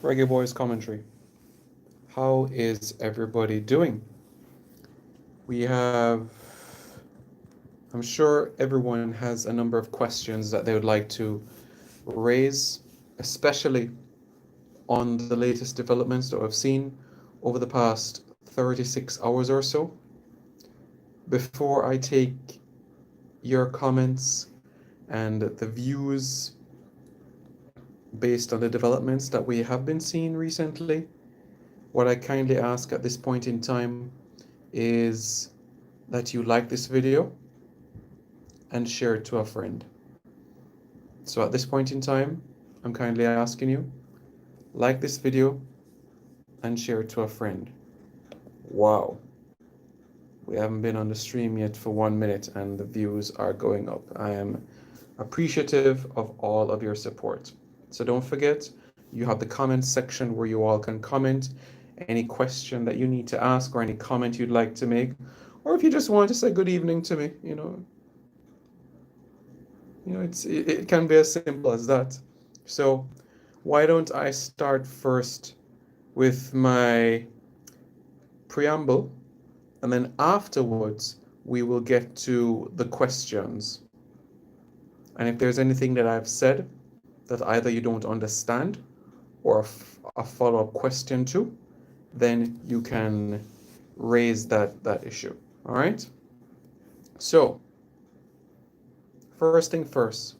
Reggae Boys commentary. How is everybody doing? We have, I'm sure everyone has a number of questions that they would like to raise, especially on the latest developments that I've seen over the past 36 hours or so. Before I take your comments and the views based on the developments that we have been seeing recently, what I kindly ask at this point in time is that you like this video and share it to a friend. So at this point in time, I'm kindly asking you, like this video and share it to a friend. Wow. We haven't been on the stream yet for 1 minute and the views are going up. I am appreciative of all of your support. So don't forget, you have the comment section where you all can comment any question that you need to ask or any comment you'd like to make, or if you just want to say good evening to me, it can be as simple as that. So why don't I start first with my preamble, and then afterwards we will get to the questions. And if there's anything that I've said that either you don't understand or a follow-up question to, then you can raise that issue. All right? So, first thing first,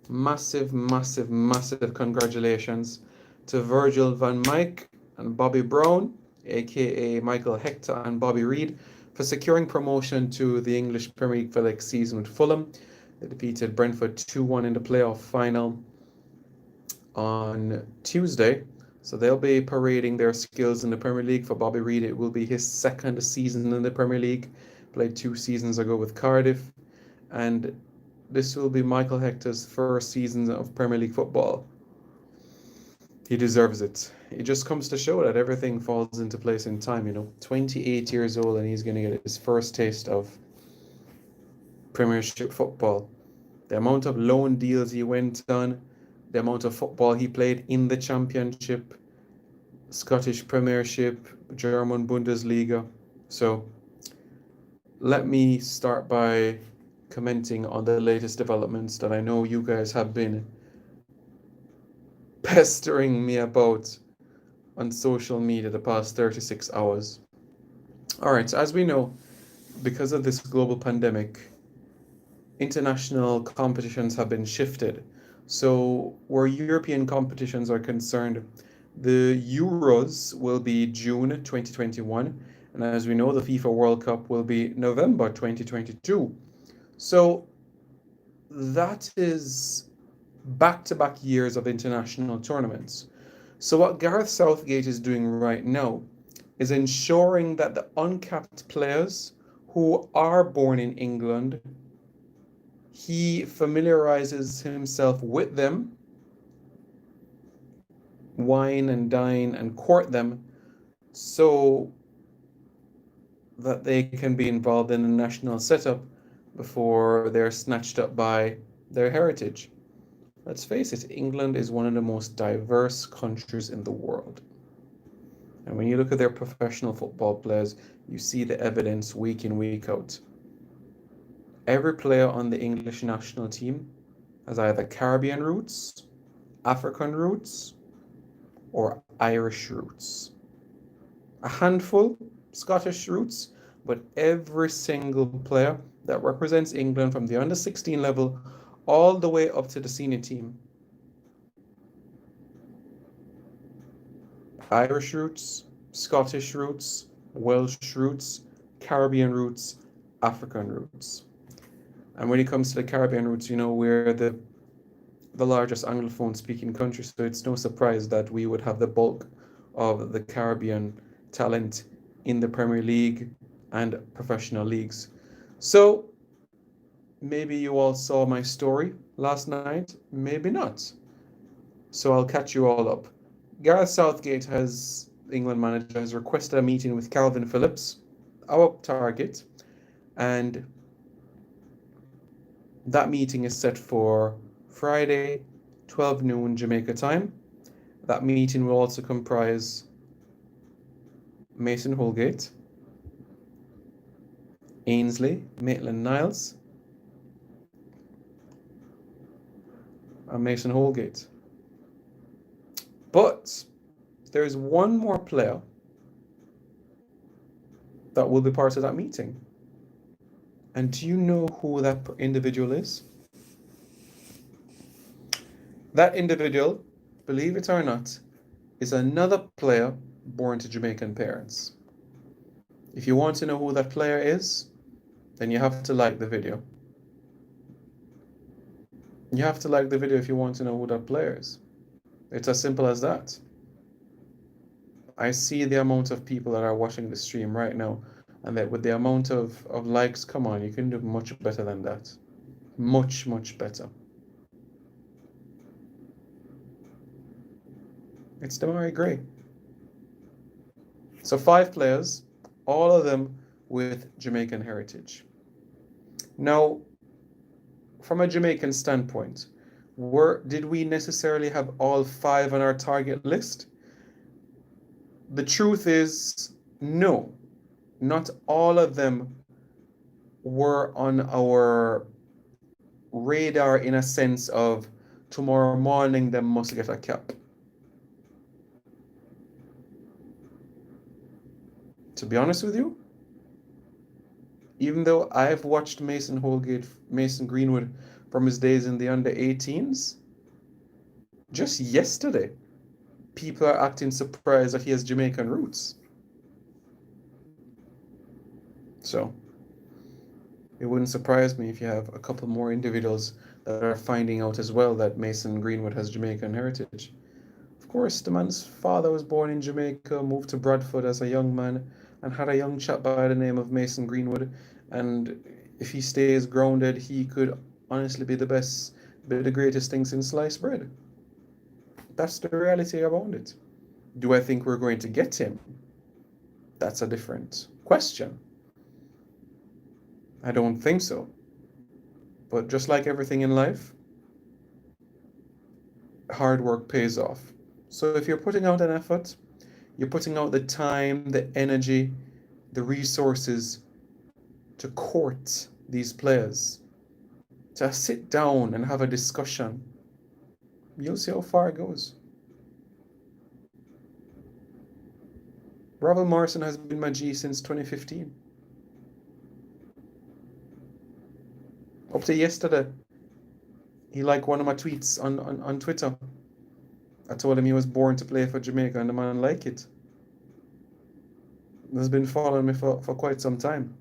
massive, massive, massive congratulations to Virgil van Dijk and Bobby Brown, aka Michael Hector and Bobby Reid, for securing promotion to the English Premier League for next season with Fulham. They defeated Brentford 2-1 in the playoff final on Tuesday. So they'll be parading their skills in the Premier League. For Bobby Reid, it will be his second season in the Premier League. Played 2 seasons ago with Cardiff. And this will be Michael Hector's first season of Premier League football. He deserves it. It just comes to show that everything falls into place in time, 28 years old and he's going to get his first taste of Premiership football. The amount of loan deals he went on, the amount of football he played in the Championship, Scottish Premiership, German Bundesliga. So let me start by commenting on the latest developments that I know you guys have been pestering me about on social media the past 36 hours. All right, so as we know, because of this global pandemic, international competitions have been shifted. So where European competitions are concerned, the Euros will be June 2021, and as we know, the FIFA World Cup will be November 2022. So that is back-to-back years of international tournaments. So what Gareth Southgate is doing right now is ensuring that the uncapped players who are born in England, he familiarizes himself with them, wine and dine and court them, so that they can be involved in the national setup before they're snatched up by their heritage. Let's face it, England is one of the most diverse countries in the world. And when you look at their professional football players, you see the evidence week in, week out. Every player on the English national team has either Caribbean roots, African roots, or Irish roots. A handful Scottish roots, but every single player that represents England from the under 16 level all the way up to the senior team, Irish roots, Scottish roots, Welsh roots, Caribbean roots, African roots. And when it comes to the Caribbean roots, we're the largest Anglophone speaking country, so it's no surprise that we would have the bulk of the Caribbean talent in the Premier League and professional leagues. So maybe you all saw my story last night, maybe not. So I'll catch you all up. Gareth Southgate, England manager, has requested a meeting with Calvin Phillips, our target, and that meeting is set for Friday, 12 noon Jamaica time. That meeting will also comprise Mason Holgate, Ainsley Maitland-Niles, and Mason Holgate. But there's one more player that will be part of that meeting. And do you know who that individual is? That individual, believe it or not, is another player born to Jamaican parents. If you want to know who that player is, then you have to like the video. You have to like the video if you want to know who that player is. It's as simple as that. I see the amount of people that are watching the stream right now, and that with the amount of likes, come on, you can do much better than that. Much, much better. It's Demarai Gray. So 5 players, all of them with Jamaican heritage. Now, from a Jamaican standpoint, did we necessarily have all 5 on our target list? The truth is, no. Not all of them were on our radar in a sense of tomorrow morning they must get a cap. To be honest with you, even though I've watched Mason Greenwood from his days in the under-18s, just yesterday, people are acting surprised that he has Jamaican roots. So, it wouldn't surprise me if you have a couple more individuals that are finding out as well that Mason Greenwood has Jamaican heritage. Of course, the man's father was born in Jamaica, moved to Bradford as a young man, and had a young chap by the name of Mason Greenwood. And if he stays grounded, he could honestly be the greatest thing since sliced bread. That's the reality around it. Do I think we're going to get him? That's a different question. I don't think so. But just like everything in life, hard work pays off. So if you're putting out an effort, you're putting out the time, the energy, the resources to court these players, to sit down and have a discussion, you'll see how far it goes. Robert Morrison has been my G since 2015. Up to yesterday, he liked one of my tweets on Twitter. I told him he was born to play for Jamaica, and the man liked it. He's been following me for quite some time.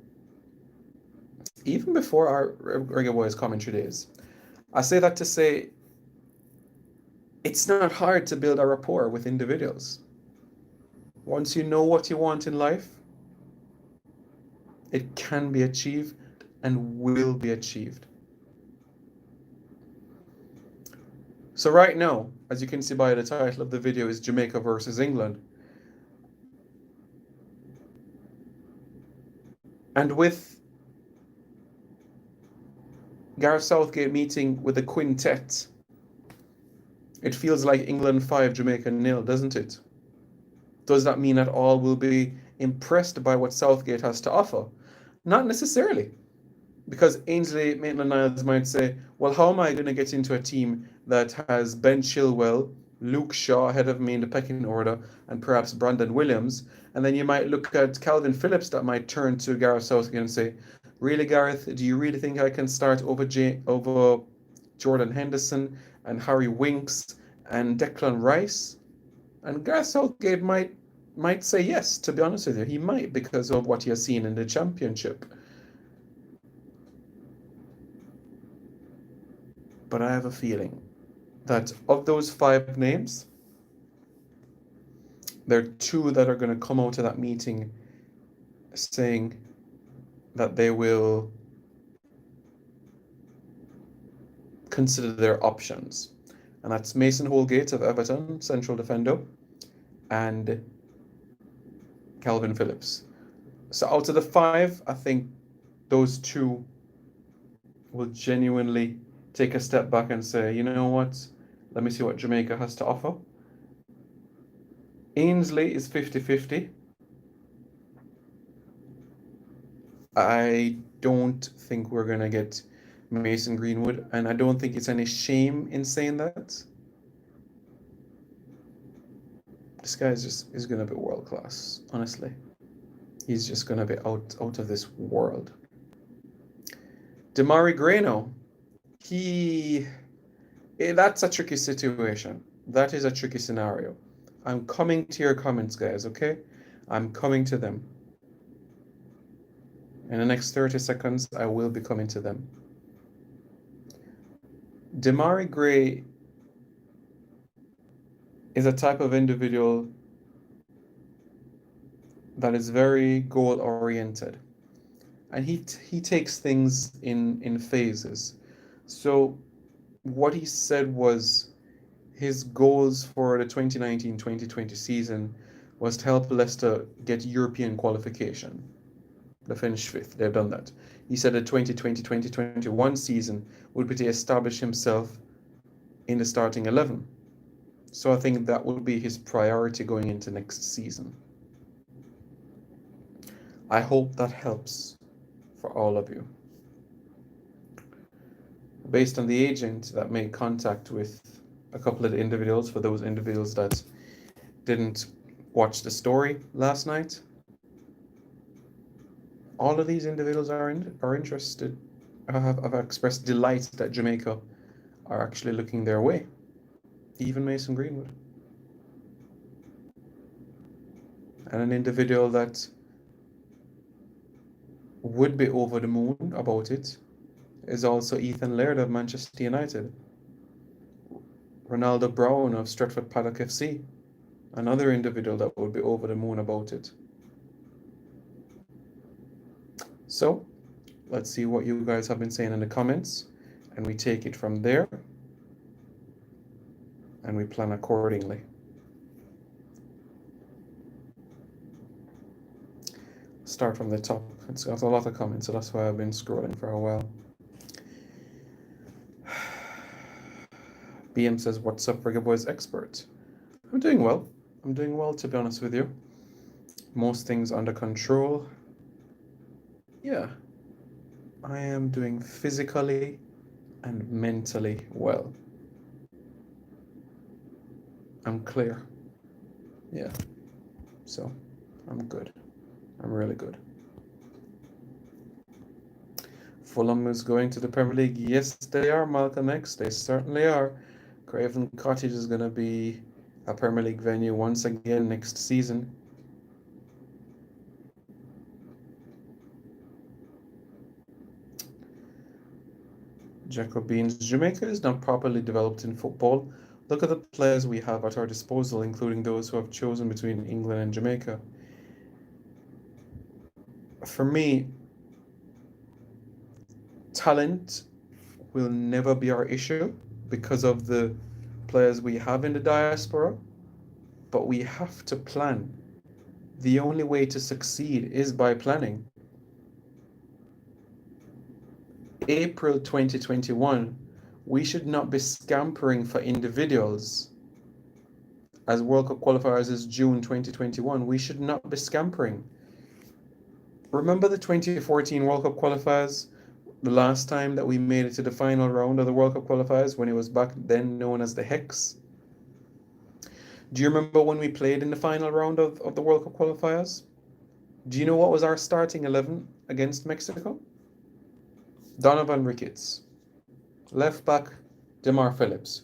Even before our Reggae Boys commentary days. I say that to say it's not hard to build a rapport with individuals. Once you know what you want in life, it can be achieved and will be achieved. So right now, as you can see by the title of the video, is Jamaica versus England. And with Gareth Southgate meeting with the quintet, it feels like England 5, Jamaica 0, doesn't it? Does that mean that all will be impressed by what Southgate has to offer? Not necessarily. Because Ainsley Maitland-Niles might say, well, how am I going to get into a team that has Ben Chilwell, Luke Shaw ahead of me in the pecking order, and perhaps Brandon Williams? And then you might look at Calvin Phillips that might turn to Gareth Southgate and say, really, Gareth, do you really think I can start over Jordan Henderson and Harry Winks and Declan Rice? And Gareth Southgate might say yes, to be honest with you. He might, because of what he has seen in the Championship. But I have a feeling that of those 5 names, there are 2 that are going to come out of that meeting saying that they will consider their options. And that's Mason Holgate of Everton, central defender, and Calvin Phillips. So out of the 5, I think those 2 will genuinely take a step back and say, you know what, let me see what Jamaica has to offer. Ainsley is 50-50. I don't think we're going to get Mason Greenwood, and I don't think it's any shame in saying that. This guy is going to be world class, honestly. He's just going to be out of this world. Damari Grano, that's a tricky situation. That is a tricky scenario. I'm coming to your comments, guys, okay? I'm coming to them. In the next 30 seconds, I will be coming to them. Damari Gray is a type of individual that is very goal-oriented. And he takes things in phases. So what he said was his goals for the 2019-2020 season was to help Leicester get European qualification. They finished fifth. They've done that. He said the 2020-2021 season would be to establish himself in the starting 11. So I think that would be his priority going into next season. I hope that helps for all of you. Based on the agent that made contact with a couple of the individuals, for those individuals that didn't watch the story last night, all of these individuals are interested, have expressed delight that Jamaica are actually looking their way. Even Mason Greenwood. And an individual that would be over the moon about it is also Ethan Laird of Manchester United. Ronaldo Brown of Stretford Paddock FC. Another individual that would be over the moon about it. So, let's see what you guys have been saying in the comments, and we take it from there, and we plan accordingly. Start from the top. It's got a lot of comments, so that's why I've been scrolling for a while. BM says, what's up, Rigger Boys expert? I'm doing well. I'm doing well, to be honest with you. Most things under control. Yeah. I am doing physically and mentally well. I'm clear. Yeah. So, I'm good. I'm really good. Fulham is going to the Premier League. Yes, they are, Malcolm X. They certainly are. Craven Cottage is going to be a Premier League venue once again next season. Jacobins, Jamaica is not properly developed in football. Look at the players we have at our disposal, including those who have chosen between England and Jamaica. For me, talent will never be our issue because of the players we have in the diaspora, but we have to plan. The only way to succeed is by planning. April 2021, we should not be scampering for individuals. As World Cup qualifiers is June 2021, we should not be scampering. Remember the 2014 World Cup qualifiers? The last time that we made it to the final round of the World Cup qualifiers, when it was back then known as the Hex? Do you remember when we played in the final round of the World Cup qualifiers? Do you know what was our starting 11 against Mexico? Donovan Ricketts. Left back, Demar Phillips.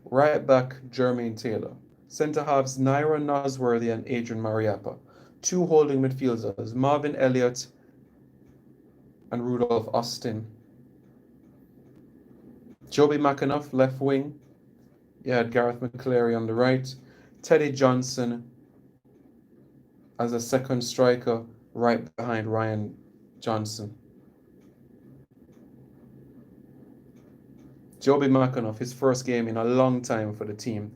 Right back, Jermaine Taylor. Centre halves, Naira Nosworthy and Adrian Mariappa. Two holding midfielders, Marvin Elliott and Rudolph Austin. Joby McAnuff, left wing. You had Gareth McCleary on the right. Teddy Johnson as a second striker, right behind Ryan Johnson. Joby McAnuff, his first game in a long time for the team.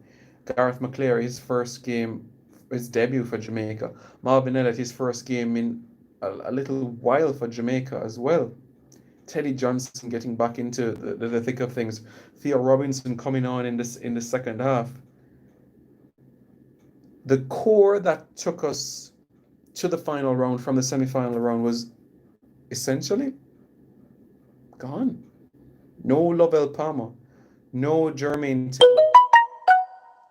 Gareth McCleary, his debut for Jamaica. Marvin Elliott, his first game in a little while for Jamaica as well. Teddy Johnson getting back into the thick of things. Theo Robinson coming on in the second half. The core that took us to the final round from the semi-final round was essentially gone. No Lovell Palmer, no Jermaine Taylor.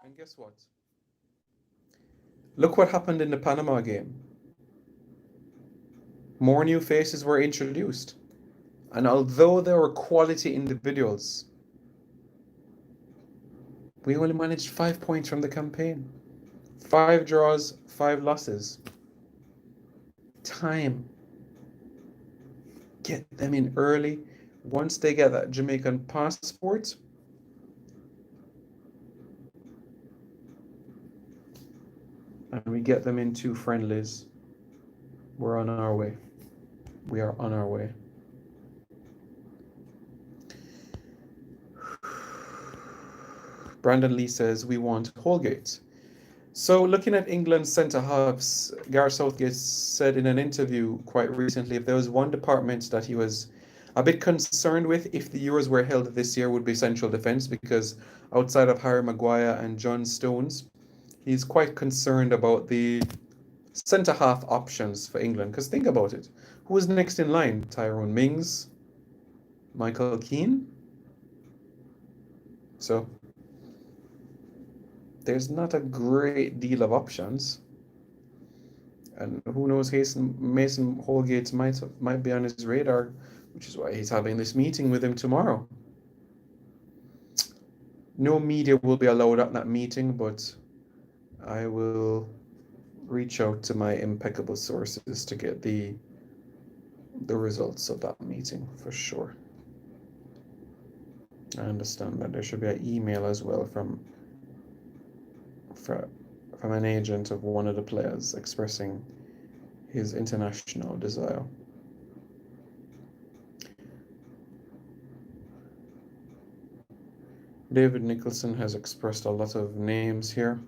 And guess what? Look what happened in the Panama game. More new faces were introduced. And although there were quality individuals, we only managed 5 points from the campaign. 5 draws, 5 losses. Time. Get them in early. Once they get that Jamaican passport, and we get them into friendlies, we're on our way. We are on our way. Brandon Lee says we want Holgate. So looking at England's centre halves, Gareth Southgate said in an interview quite recently, if there was one department that he was a bit concerned with if the Euros were held this year, would be central defence, because outside of Harry Maguire and John Stones, he's quite concerned about the centre half options for England. Because think about it, who is next in line? Tyrone Mings, Michael Keane. So there's not a great deal of options. And who knows, Mason Holgate might be on his radar, which is why he's having this meeting with him tomorrow. No media will be allowed at that meeting, but I will reach out to my impeccable sources to get the results of that meeting for sure. I understand that there should be an email as well from an agent of one of the players expressing his international desire. David Nicholson has expressed a lot of names here.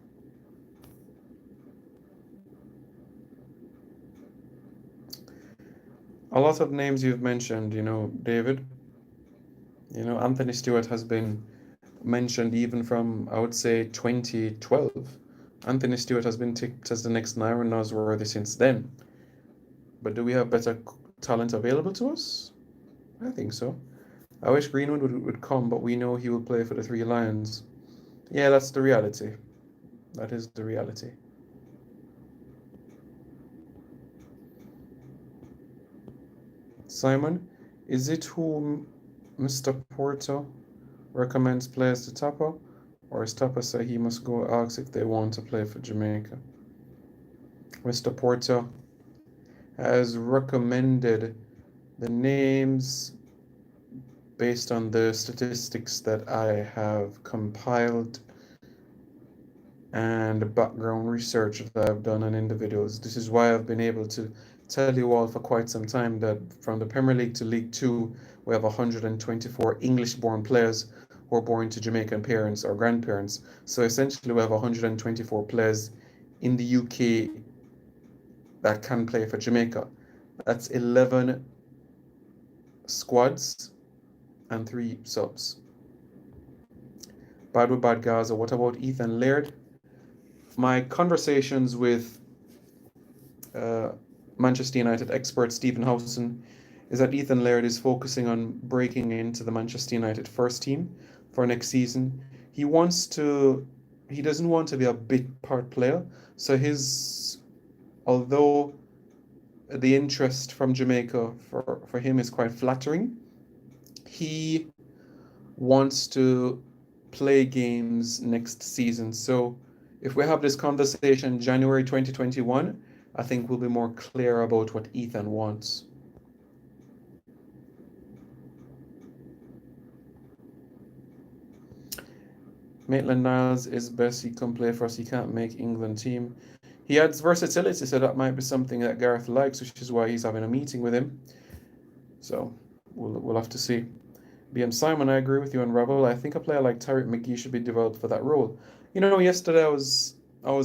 A lot of names you've mentioned, David. Anthony Stewart has been mentioned even from, I would say, 2012. Anthony Stewart has been tipped as the next Nyron Nosworthy since then. But do we have better talent available to us? I think so. I wish Greenwood would come, but we know he will play for the Three Lions. Yeah, that's the reality. That is the reality. Simon, is it who Mr. Porto recommends players to Tapa, or is Tapa say he must go ask if they want to play for Jamaica? Mr. Porto has recommended the names based on the statistics that I have compiled and background research that I've done on individuals. This is why I've been able to tell you all for quite some time that from the Premier League to League Two, we have 124 English-born players who are born to Jamaican parents or grandparents. So essentially we have 124 players in the UK that can play for Jamaica. That's 11 squads and 3 subs. Bad with Bad Gaza. What about Ethan Laird? My conversations with Manchester United expert Stephen Howson is that Ethan Laird is focusing on breaking into the Manchester United first team for next season. He doesn't want to be a bit part player. So although the interest from Jamaica for him is quite flattering, he wants to play games next season. So if we have this conversation January 2021, I think we'll be more clear about what Ethan wants. Maitland Niles is best. He can play for us. He can't make England team. He adds versatility, so that might be something that Gareth likes, which is why he's having a meeting with him. So we'll have to see. BM Simon, I agree with you on Revel. I think a player like Tariq McGee should be developed for that role. Yesterday I was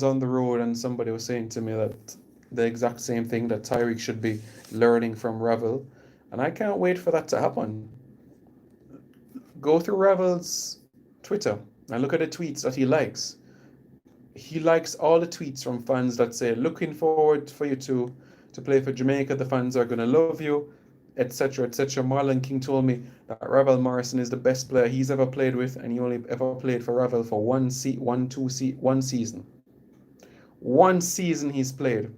on the road and somebody was saying to me that the exact same thing, that Tariq should be learning from Revel, and I can't wait for that to happen. Go through Revel's Twitter and look at the tweets that he likes. he likes all the tweets from fans that say, looking forward for you to play for Jamaica. The fans are going to love you, etc., etc. Marlon King told me that Ravel Morrison is the best player he's ever played with, and he only ever played for Ravel for one season. One season he's played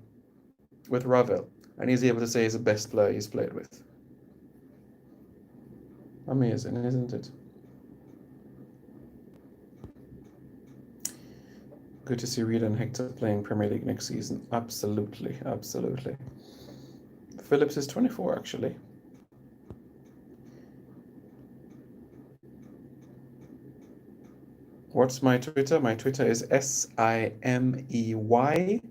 with Ravel, and he's able to say he's the best player he's played with. Amazing, isn't it? Good to see Rita and Hector playing Premier League next season. Absolutely, absolutely. Phillips is 24, actually. What's my Twitter? My Twitter is SIMEYP93.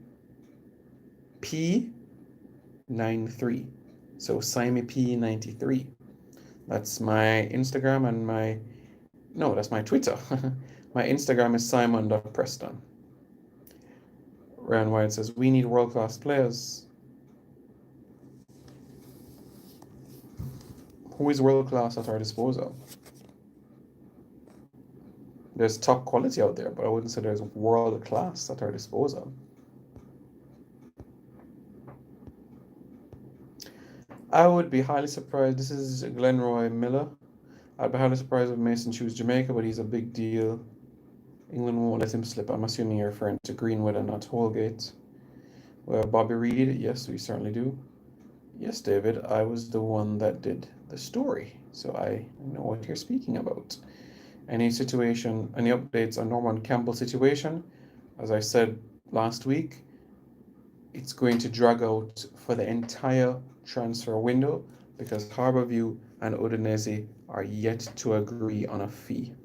So SimeyP93. That's my Instagram and that's my Twitter. My Instagram is simon.preston. Ryan White says, we need world-class players. Who is world-class at our disposal? There's top quality out there, but I wouldn't say there's world-class at our disposal. I would be highly surprised. This is Glenroy Miller. I'd be highly surprised if Mason chooses Jamaica, but he's a big deal. England won't let him slip. I'm assuming you're referring to Greenwood and not Holgate. Well, Bobby Reed, yes, we certainly do. Yes, David, I was the one that did the story, so I know what you're speaking about. Any updates on Norman Campbell's situation? As I said last week, it's going to drag out for the entire transfer window because Harbourview and Udinese are yet to agree on a fee.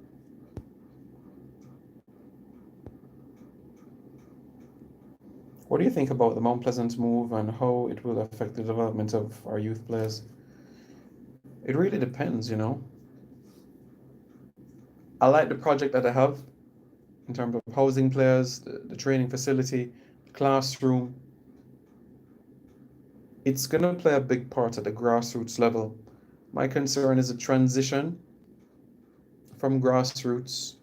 What do you think about the Mount Pleasant move and how it will affect the development of our youth players? It really depends, I like the project that I have in terms of housing players, the training facility, classroom. It's going to play a big part at the grassroots level. My concern is a transition from grassroots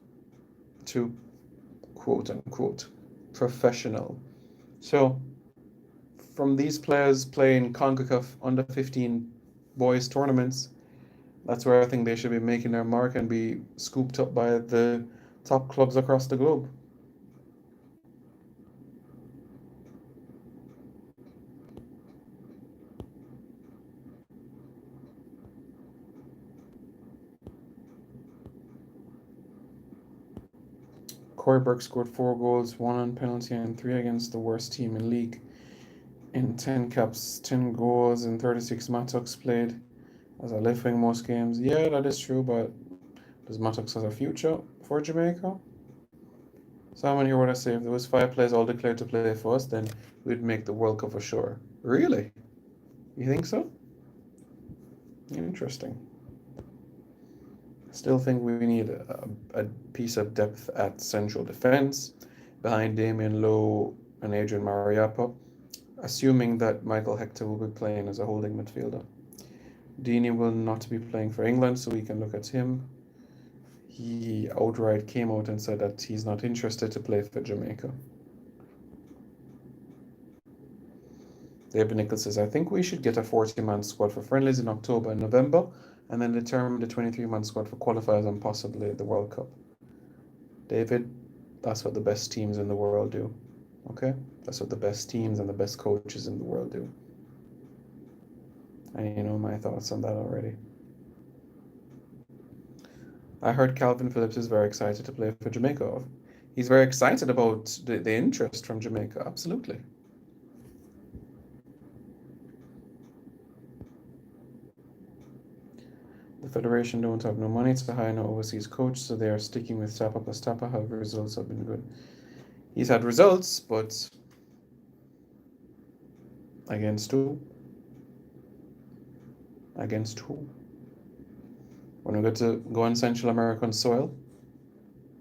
to quote unquote professional. So from these players playing CONCACAF under 15 boys tournaments, that's where I think they should be making their mark and be scooped up by the top clubs across the globe. Corey Burke scored 4 goals, 1 on penalty and 3 against the worst team in league. In 10 caps, 10 goals and 36 Mattox played as a left wing most games. Yeah, that is true, but does Mattox have a future for Jamaica? Someone here would I say if there was 5 players all declared to play for us, then we'd make the World Cup for sure. Really? You think so? Interesting. Still think we need a piece of depth at central defense behind Damian Lowe and Adrian Mariappa, assuming that Michael Hector will be playing as a holding midfielder. Deeney will not be playing for England, so we can look at him. He outright came out and said that he's not interested to play for Jamaica. David Nichols says, I think we should get a 40-man squad for friendlies in October and November, and then determine the 23-man squad for qualifiers and possibly the World Cup. David, that's what the best teams in the world do. Okay? That's what the best teams and the best coaches in the world do. And you know my thoughts on that already. I heard Calvin Phillips is very excited to play for Jamaica. He's very excited about the interest from Jamaica, absolutely. The Federation don't have no money to hire no overseas coach, so they are sticking with Tapa plus Tapa. However, results have been good. He's had results, but against who? Against who? When we get to go on Central American soil,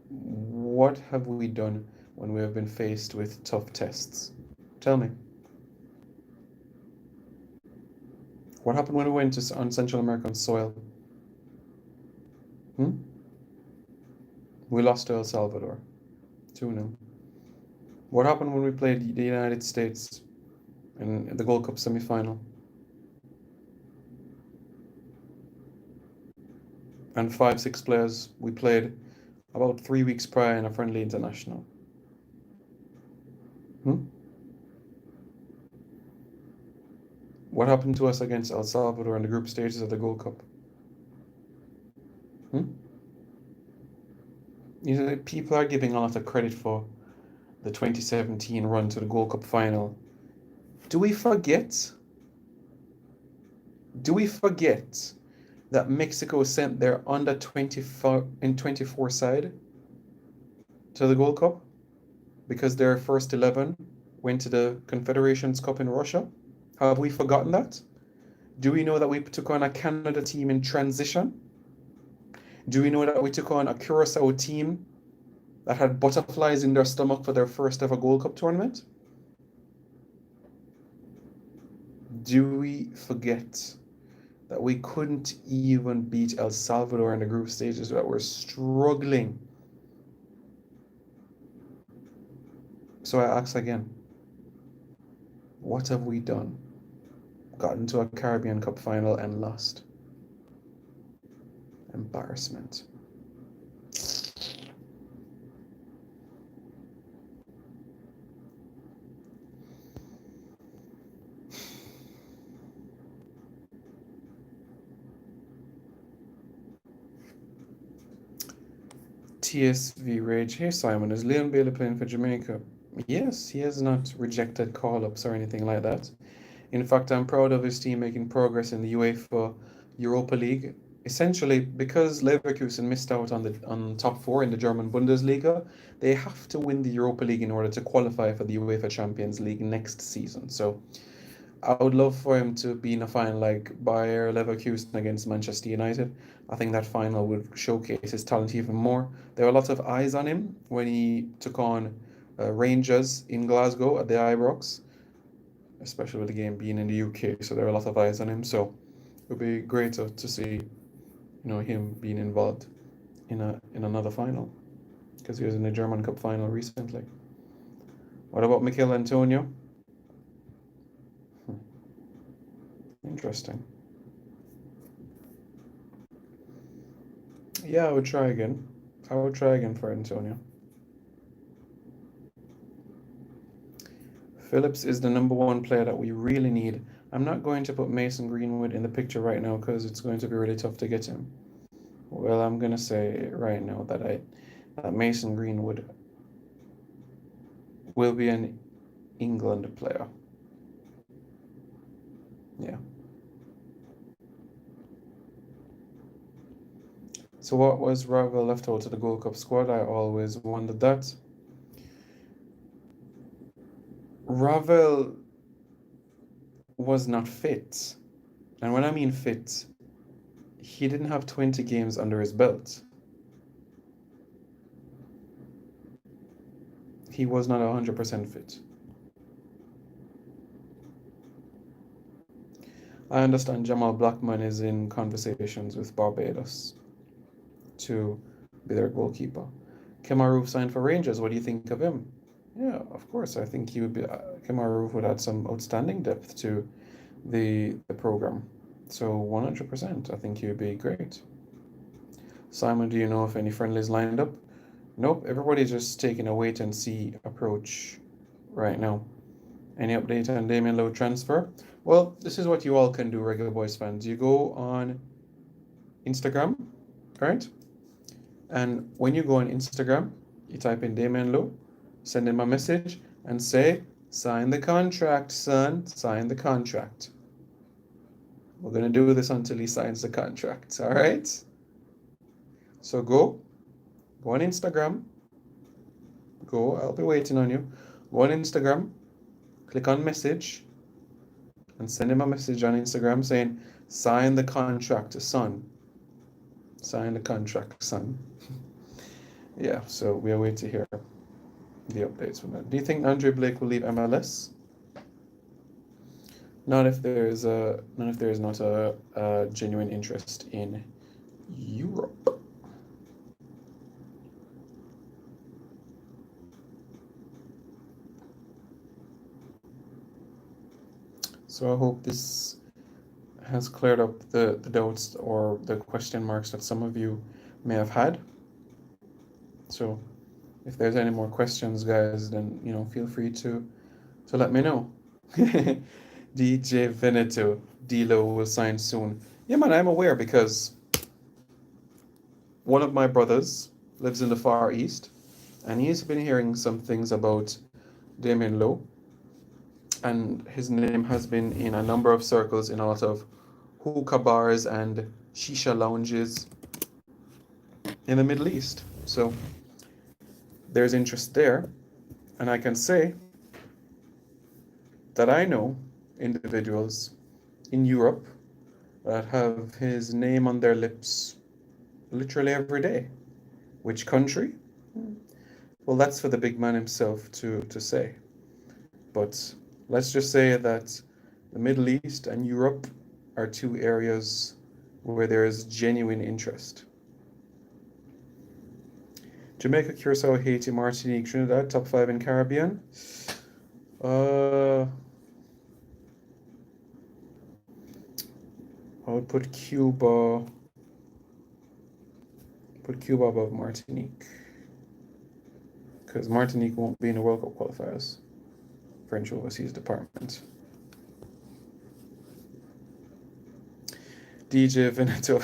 what have we done when we have been faced with tough tests? Tell me. What happened when we went on Central American soil? We lost to El Salvador, 2-0. What happened when we played the United States in the Gold Cup semi-final? And 5, 6 players we played about 3 weeks prior in a friendly international. Hmm? What happened to us against El Salvador in the group stages of the Gold Cup? Hmm? You know, people are giving a lot of credit for the 2017 run to the Gold Cup final. Do we forget? Do we forget that Mexico sent their under 24 in 24 side to the Gold Cup because their first 11 went to the Confederations Cup in Russia? Have we forgotten that? Do we know that we took on a Canada team in transition? Do we know that we took on a Curacao team that had butterflies in their stomach for their first ever Gold Cup tournament? Do we forget that we couldn't even beat El Salvador in the group stages, that we're struggling? So I ask again, what have we done? Gotten to a Caribbean Cup final and lost. Embarrassment. TSV Rage. Hey Simon, is Leon Bailey playing for Jamaica? Yes, he has not rejected call-ups or anything like that. In fact, I'm proud of his team making progress in the UEFA Europa League. Essentially, because Leverkusen missed out on top four in the German Bundesliga, they have to win the Europa League in order to qualify for the UEFA Champions League next season. So I would love for him to be in a final like Bayer Leverkusen against Manchester United. I think that final would showcase his talent even more. There were a lot of eyes on him when he took on Rangers in Glasgow at the Ibrox, especially with the game being in the UK. So there are a lot of eyes on him. So it would be great to see, him being involved in another final because he was in the German Cup final recently. What about Mikel Antonio? Interesting. Yeah, I would try again. I would try again for Antonio. Phillips is the number one player that we really need. I'm not going to put Mason Greenwood in the picture right now because it's going to be really tough to get him. Well, I'm gonna say right now that Mason Greenwood will be an England player. Yeah. So what was Ravel left out of the Gold Cup squad? I always wondered that. Ravel was not fit. And when I mean fit, he didn't have 20 games under his belt. He was not 100% fit. I understand Jamal Blackman is in conversations with Barbados to be their goalkeeper. Kemaru signed for Rangers. What do you think of him? Yeah, of course. I think he would be. Kemaru would add some outstanding depth to the program. So 100%, I think he would be great. Simon, do you know if any friendlies lined up? Nope. Everybody's just taking a wait and see approach right now. Any update on Damian Lowe transfer? Well, this is what you all can do, regular boys fans. You go on Instagram, right? And when you go on Instagram, you type in Damian Lowe, send him a message, and say, sign the contract, son. Sign the contract. We're going to do this until he signs the contract, all right? So go on Instagram. I'll be waiting on you. Go on Instagram, click on message, and send him a message on Instagram saying, sign the contract, son. Sign the contract, son. Yeah, so we are waiting to hear the updates from that. Do you think Andre Blake will leave MLS? Not if there is not a genuine interest in Europe. So I hope this has cleared up the doubts or the question marks that some of you may have had. So if there's any more questions, guys, then feel free to let me know. DJ Veneto, D-Lo will sign soon. Yeah, man, I'm aware because one of my brothers lives in the Far East, and he's been hearing some things about Damien Lowe, and his name has been in a number of circles in a lot of hookah bars and shisha lounges in the Middle East. So there's interest there, and I can say that I know individuals in Europe that have his name on their lips literally every day. Which country? Well, that's for the big man himself to say. But let's just say that the Middle East and Europe are two areas where there is genuine interest. Jamaica, Curacao, Haiti, Martinique, Trinidad, top 5 in Caribbean. I would put Cuba above Martinique, because Martinique won't be in the World Cup qualifiers. French Overseas Department. DJ Veneto.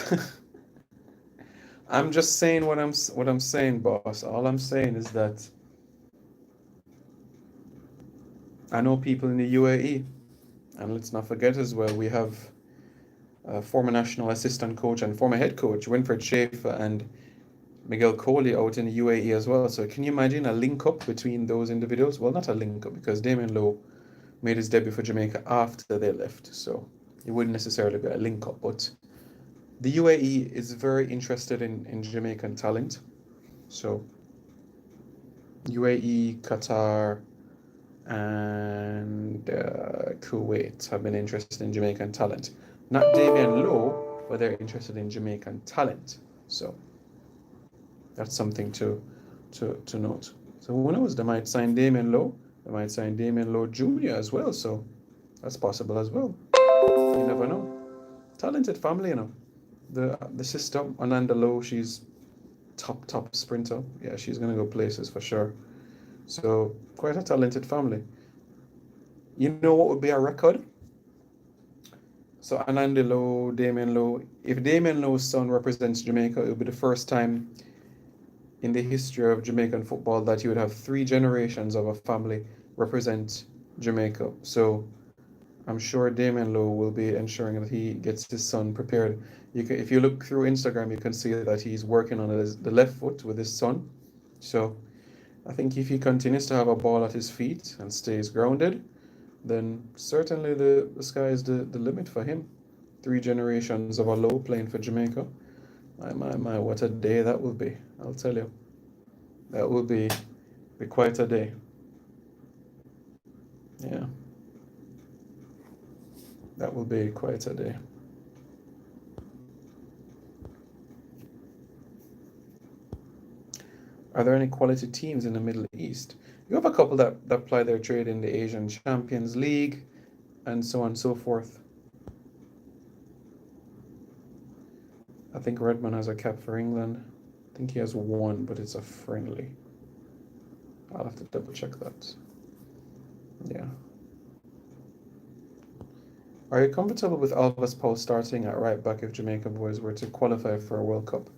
I'm just saying what I'm saying, boss. All I'm saying is that I know people in the UAE, and let's not forget as well, we have former national assistant coach and former head coach Winfred Schaefer and Miguel Coley out in the UAE as well. So can you imagine a link up between those individuals? Well, not a link up, because Damien Lowe made his debut for Jamaica after they left, so it wouldn't necessarily be a link up. But the UAE is very interested in Jamaican talent. So UAE, Qatar, and Kuwait have been interested in Jamaican talent. Not Damien Lowe, but they're interested in Jamaican talent. So that's something to note. So who knows? They might sign Damien Lowe. They might sign Damien Lowe Jr. as well. So that's possible as well. You never know. Talented family, The sister, Ananda Lowe, she's top sprinter. Yeah, she's gonna go places for sure. So quite a talented family. You know what would be a record? So Ananda Lowe, Damien Lowe. If Damien Lowe's son represents Jamaica, it would be the first time in the history of Jamaican football that you would have 3 generations of a family represent Jamaica. So I'm sure Damien Lowe will be ensuring that he gets his son prepared. If you look through Instagram, you can see that he's working on the left foot with his son. So I think if he continues to have a ball at his feet and stays grounded, then certainly the sky is the limit for him. 3 generations of a Lowe playing for Jamaica. My, what a day that will be. I'll tell you. That will be quite a day. Yeah. That will be quite a day. Are there any quality teams in the Middle East? You have a couple that ply their trade in the Asian Champions League and so on and so forth. I think Redman has a cap for England. I think he has 1, but it's a friendly. I'll have to double check that. Yeah. Are you comfortable with Alvis Paul starting at right back if Jamaica boys were to qualify for a World Cup?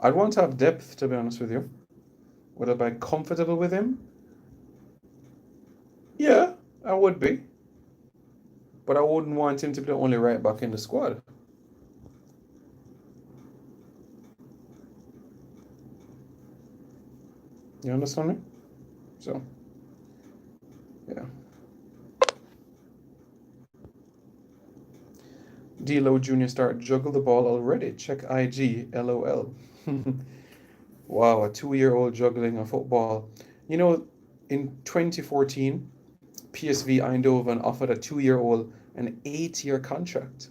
I'd want to have depth, to be honest with you. Would I be comfortable with him? Yeah, I would be. But I wouldn't want him to be the only right back in the squad. You understand me? So, yeah. D-Lo Jr. start juggle the ball already. Check IG, LOL. Wow, a 2-year-old juggling a football. In 2014, PSV Eindhoven offered a 2-year-old an 8-year contract.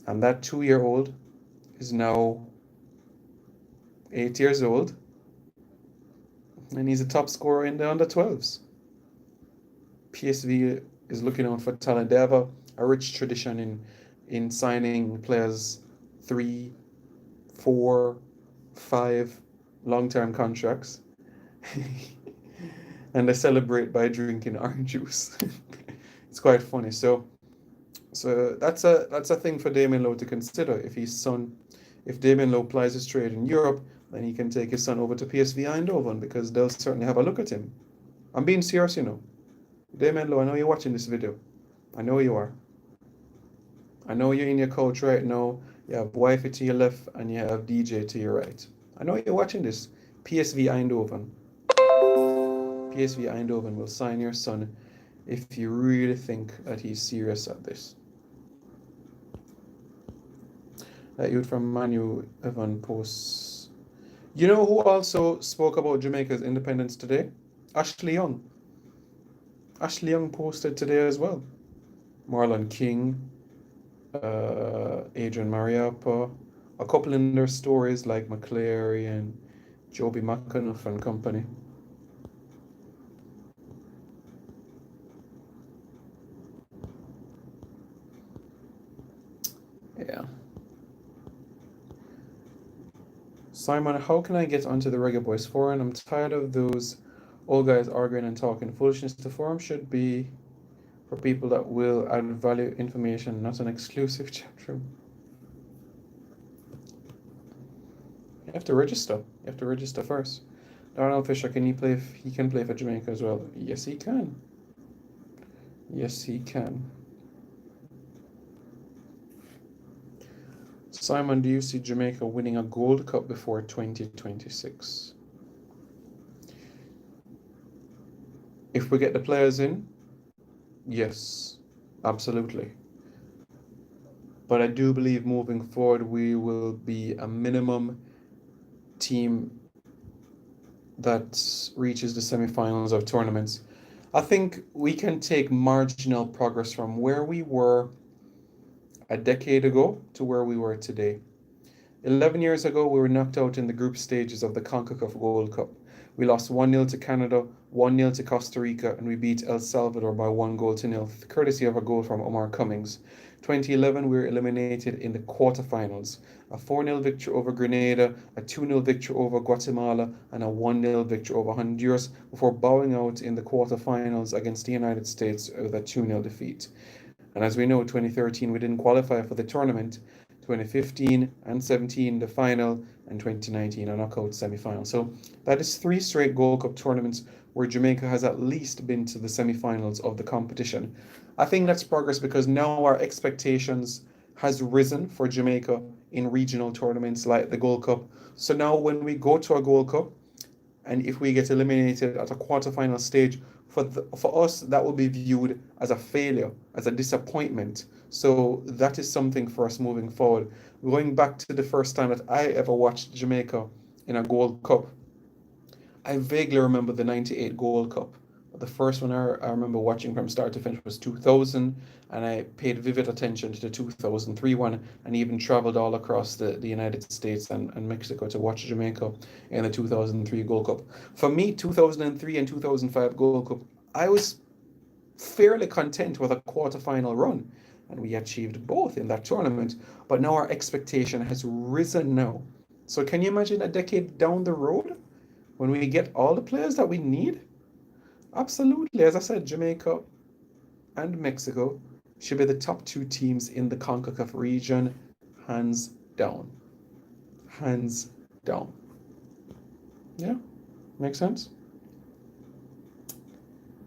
And that 2-year-old is now 8 years old. And he's a top scorer in the under 12s. PSV is looking out for talent. They have a rich tradition in signing players 3, 4, 5 long-term contracts, and they celebrate by drinking orange juice. It's quite funny. So that's a thing for Damien Lowe to consider. If Damien Lowe plies his trade in Europe, then he can take his son over to PSV Eindhoven because they'll certainly have a look at him. I'm being serious, you know. Damien Lowe, I know you're watching this video. I know you are. I know you're in your couch right now. You have wifey to your left and you have DJ to your right. I know you're watching this. PSV Eindhoven. PSV Eindhoven will sign your son if you really think that he's serious at this. That youth from Manu Evan posts. You know who also spoke about Jamaica's independence today? Ashley Young. Ashley Young posted today as well. Marlon King, Adrian Mariappa, a couple in their stories like McCleary and Joby McAnuff and company. Yeah. Simon, how can I get onto the Reggae Boys forum? I'm tired of those old guys arguing and talking foolishness. The forum should be for people that will add value information, not an exclusive chat room. You have to register. You have to register first. Darnell Fisher, can he play? He can play for Jamaica as well. Yes, he can. Yes, he can. Simon, do you see Jamaica winning a Gold Cup before 2026? If we get the players in, yes, absolutely. But I do believe moving forward, we will be a minimum team that reaches the semi-finals of tournaments. I think we can take marginal progress from where we were a decade ago to where we were today. 11 years ago, we were knocked out in the group stages of the CONCACAF Gold Cup. We lost 1-0 to Canada, 1-0 to Costa Rica, and we beat El Salvador by 1-0, courtesy of a goal from Omar Cummings. 2011, we were eliminated in the quarterfinals. A 4-0 victory over Grenada, a 2-0 victory over Guatemala, and a 1-0 victory over Honduras before bowing out in the quarterfinals against the United States with a 2-0 defeat. And as we know, 2013, we didn't qualify for the tournament. 2015 and 17, the final, and 2019, a knockout semi-final. So that is 3 straight Gold Cup tournaments where Jamaica has at least been to the semi-finals of the competition. I think that's progress because now our expectations has risen for Jamaica in regional tournaments like the Gold Cup. So now when we go to a Gold Cup, and if we get eliminated at a quarterfinal stage, for us, that will be viewed as a failure, as a disappointment. So that is something for us moving forward. Going back to the first time that I ever watched Jamaica in a Gold Cup, I vaguely remember the 98 Gold Cup. The first one I remember watching from start to finish was 2000, and I paid vivid attention to the 2003 one, and even traveled all across the United States and Mexico to watch Jamaica in the 2003 Gold Cup. For me, 2003 and 2005 Gold Cup, I was fairly content with a quarterfinal run, and we achieved both in that tournament. But now our expectation has risen now. So can you imagine a decade down the road when we get all the players that we need? Absolutely. As I said, Jamaica and Mexico should be the top 2 teams in the CONCACAF region, hands down. Hands down. Yeah, makes sense?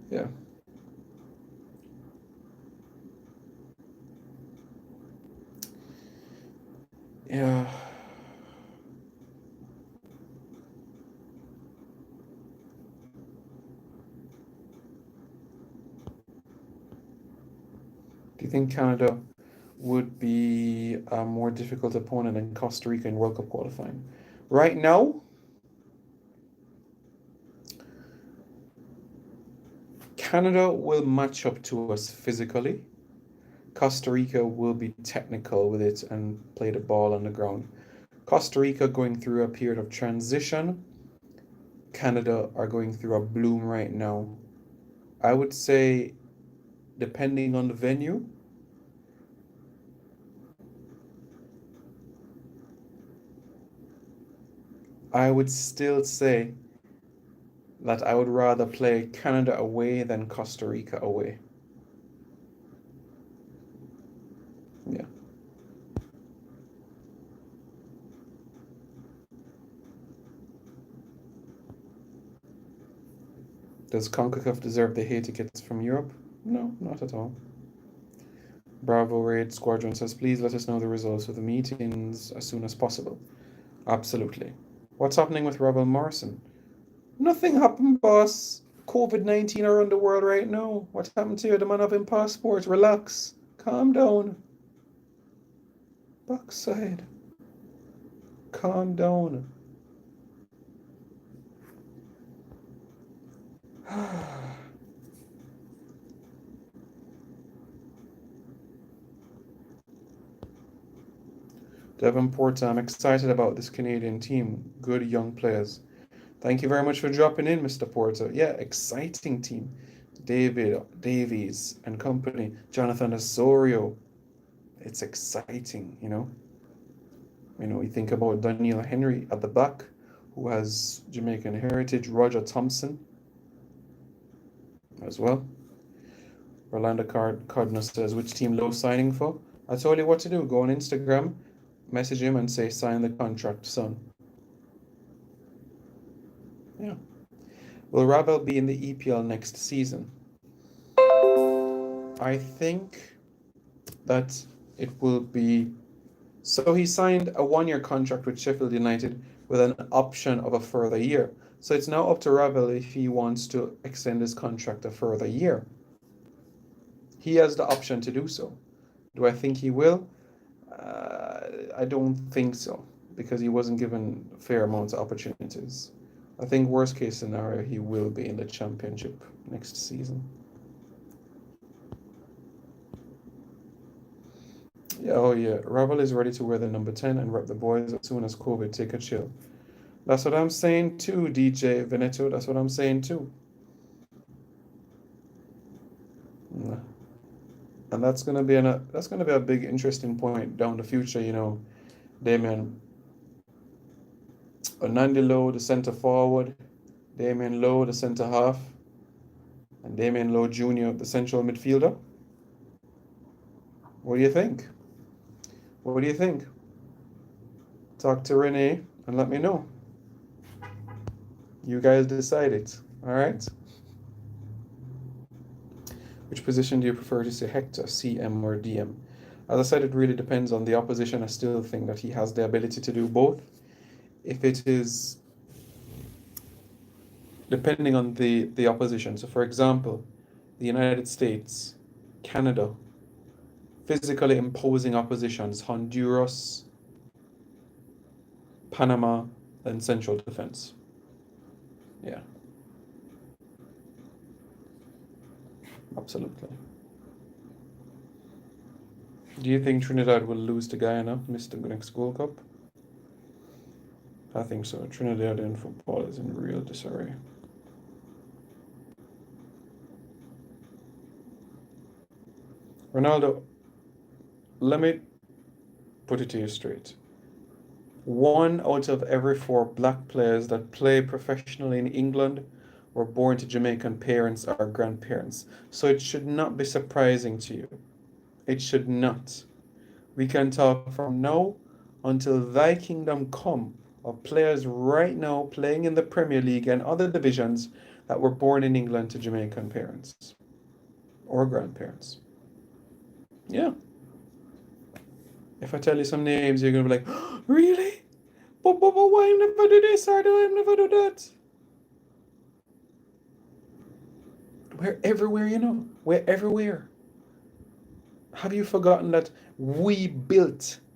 Yeah. Yeah. Do you think Canada would be a more difficult opponent than Costa Rica in World Cup qualifying? Right now, Canada will match up to us physically. Costa Rica will be technical with it and play the ball on the ground. Costa Rica going through a period of transition. Canada are going through a bloom right now. I would say depending on the venue, I would still say that I would rather play Canada away than Costa Rica away. Yeah. Does CONCACAF deserve the hate it gets from Europe? No, not at all. Bravo Raid Squadron says, please let us know the results of the meetings as soon as possible. Absolutely. What's happening with Rebel Morrison? Nothing happened, boss. COVID-19 around the world right now. What happened to you? The man having passports. Relax. Calm down. Backside. Calm down. Devon Porter, I'm excited about this Canadian team. Good young players. Thank you very much for dropping in, Mr. Porter. Yeah, exciting team. David Davies and company. Jonathan Osorio. It's exciting, you know. You think about Daniel Henry at the back, who has Jamaican heritage. Roger Thompson as well. Orlando Cardinal says, which team low signing for? I told you what to do. Go on Instagram, message him and say, sign the contract, son. Yeah. Will Ravel be in the EPL next season? I think that it will be... So he signed a 1-year contract with Sheffield United with an option of a further year. So it's now up to Ravel if he wants to extend his contract a further year. He has the option to do so. Do I think he will? I don't think so, because he wasn't given fair amounts of opportunities. I think worst case scenario, he will be in the championship next season. Yeah, oh yeah, Ravel is ready to wear the number 10 and rep the boys as soon as COVID. Take a chill. That's what I'm saying too, DJ Veneto. That's what I'm saying too. And that's gonna be a big interesting point down the future. Damien Onandi Lowe, the centre forward, Damien Lowe, the centre half, and Damien Lowe Jr., the central midfielder. What do you think? What do you think? Talk to Renee and let me know. You guys decide it. All right? Which position do you prefer to see Hector, CM or DM? As I said, it really depends on the opposition. I still think that he has the ability to do both. If it is depending on the opposition. So for example, the United States, Canada, physically imposing oppositions, Honduras, Panama, and central defense. Yeah. Absolutely. Do you think Trinidad will lose to Guyana, miss the next World Cup? I think so. Trinidadian football is in real disarray. Ronaldo, let me put it to you straight. 1 out of every 4 black players that play professionally in England were born to Jamaican parents or grandparents. So it should not be surprising to you. It should not. We can talk from now until thy kingdom come of players right now playing in the Premier League and other divisions that were born in England to Jamaican parents or grandparents. Yeah. If I tell you some names, you're going to be like, oh, really? But why I never do this or do I never do that? We're everywhere, We're everywhere. Have you forgotten that we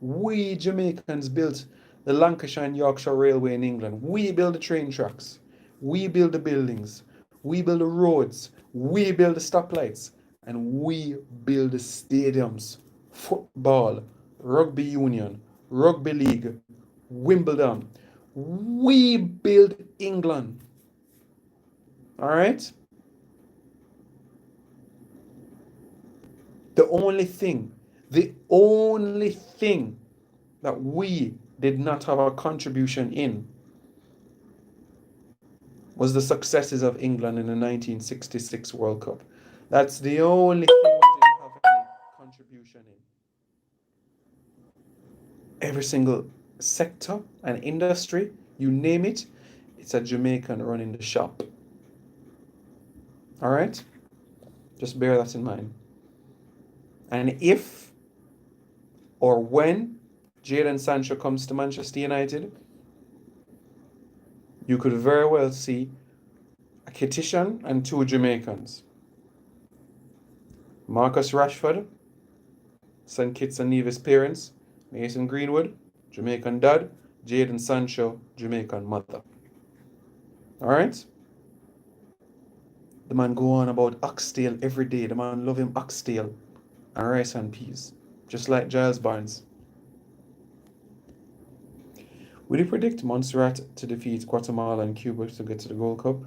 Jamaicans built the Lancashire and Yorkshire Railway in England? We build the train tracks. We build the buildings. We build the roads. We build the stoplights. And we build the stadiums. Football, rugby union, rugby league, Wimbledon. We build England. All right? The only thing that we did not have a contribution in was the successes of England in the 1966 World Cup. That's the only thing we didn't have any contribution in. Every single sector and industry, you name it, it's a Jamaican running the shop. All right? Just bear that in mind. And if or when Jadon Sancho comes to Manchester United, you could very well see a Kititian and two Jamaicans. Marcus Rashford, St. Kitts and Nevis parents, Mason Greenwood, Jamaican dad, Jadon Sancho, Jamaican mother. All right? The man go on about oxtail every day. The man love him oxtail and rice and peas, just like Giles Barnes. Would you predict Montserrat to defeat Guatemala and Cuba to get to the Gold Cup?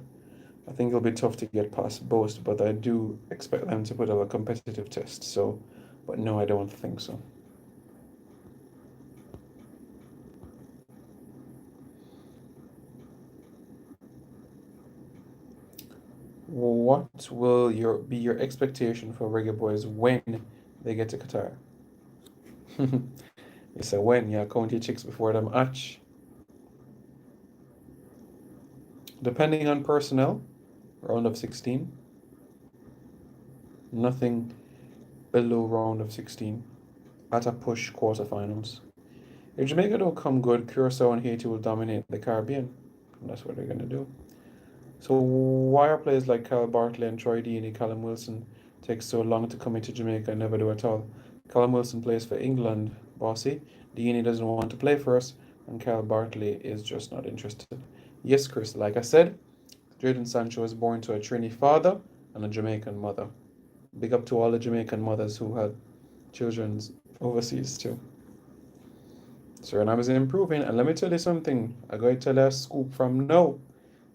I think it'll be tough to get past both, but I do expect them to put up a competitive test. So, but no, I don't think so. What will be your expectation for Reggae Boys when they get to Qatar? You say when? Yeah, count your chicks before them hatch. Depending on personnel, round of 16. Nothing below round of 16. At a push, quarterfinals. If Jamaica don't come good, Curacao and Haiti will dominate the Caribbean. And that's what they're going to do. So why are players like Kyle Bartley and Troy Deeney, Callum Wilson take so long to come into Jamaica and never do at all? Callum Wilson plays for England, bossy. Deeney doesn't want to play for us, and Kyle Bartley is just not interested. Yes, Chris, like I said, Jadon Sancho was born to a Trini father and a Jamaican mother. Big up to all the Jamaican mothers who had children overseas too. Suriname is improving, and let me tell you something. I'm going to tell you a scoop from now.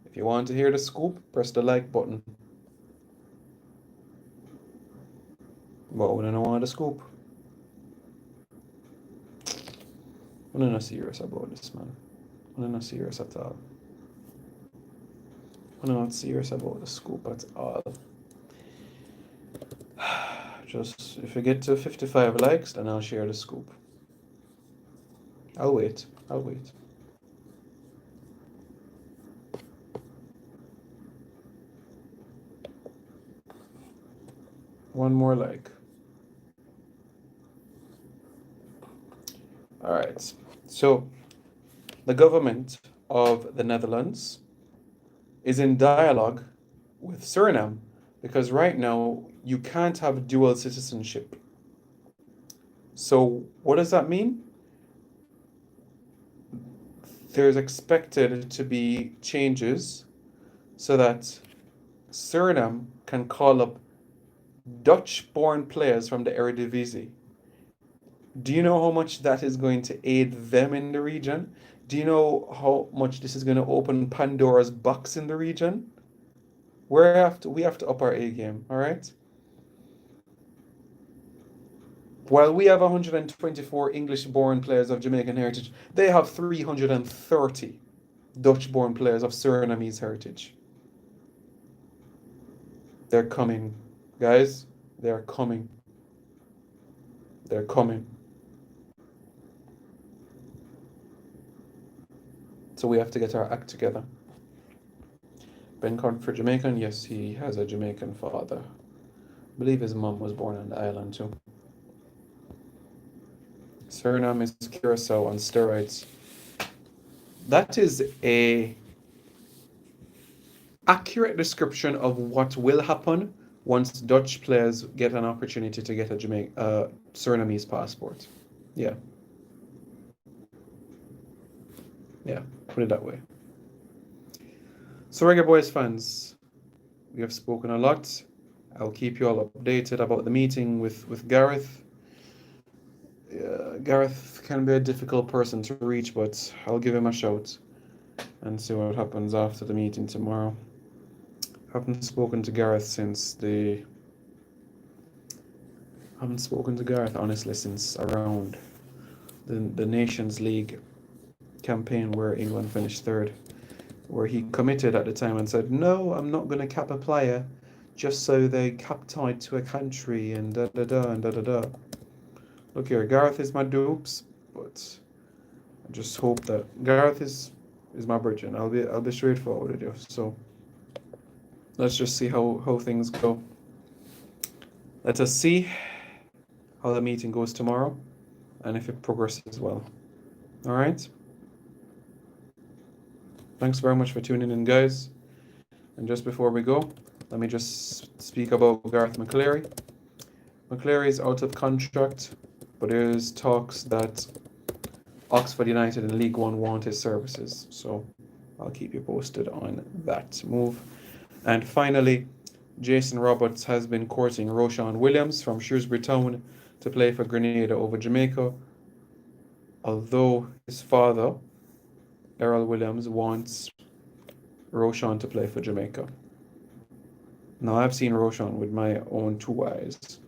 If you want to hear the scoop, press the like button. But when I don't want the scoop, I'm not serious about this, man. I'm not serious at all. I'm not serious about the scoop at all. Just if you get to 55 likes, then I'll share the scoop. I'll wait. One more like. All right. So, the government of the Netherlands is in dialogue with Suriname because right now you can't have dual citizenship. So, what does that mean? There's expected to be changes so that Suriname can call up Dutch-born players from the Eredivisie. Do you know how much that is going to aid them in the region? Do you know how much this is going to open Pandora's box in the region? We have to up our A game, all right? While we have 124 English-born players of Jamaican heritage, they have 330 Dutch-born players of Surinamese heritage. They're coming, guys. They're coming. They're coming. So we have to get our act together. Ben Comfort Jamaican? Yes, he has a Jamaican father. I believe his mom was born on the island too. Suriname is Curacao on steroids. That is a accurate description of what will happen once Dutch players get an opportunity to get a Surinamese passport. Yeah. Yeah, put it that way. So Reggae Boys fans, we have spoken a lot. I'll keep you all updated about the meeting with Gareth. Gareth can be a difficult person to reach, but I'll give him a shout and see what happens after the meeting tomorrow. I haven't spoken to Gareth since the I haven't spoken to Gareth honestly since around the Nations League campaign where England finished third, where he committed at the time and said, "No, I'm not going to cap a player just so they cap tied to a country and da da da and da da da." Look here, Gareth is my dupes, but I just hope that Gareth is my virgin. I'll be straightforward with you. So let's just see how things go. Let us see how the meeting goes tomorrow and if it progresses well. All right. Thanks very much for tuning in, guys. And just before we go, let me just speak about Gareth McCleary. McCleary is out of contract, but there's talks that Oxford United in League One want his services. So I'll keep you posted on that move. And finally, Jason Roberts has been courting Roshan Williams from Shrewsbury Town to play for Grenada over Jamaica, although his father, Errol Williams, wants Roshan to play for Jamaica. Now, I've seen Roshan with my own two eyes.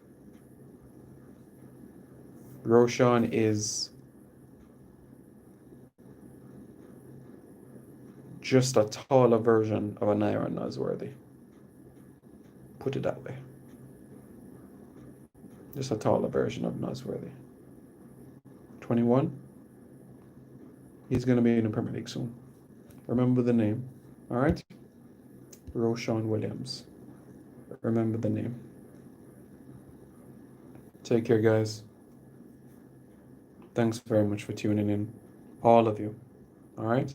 Roshan is just a taller version of a Naira Nosworthy. Put it that way. Just a taller version of Nosworthy. 21. He's going to be in the Premier League soon. Remember the name. All right? Roshan Williams. Remember the name. Take care, guys. Thanks very much for tuning in. All of you. All right?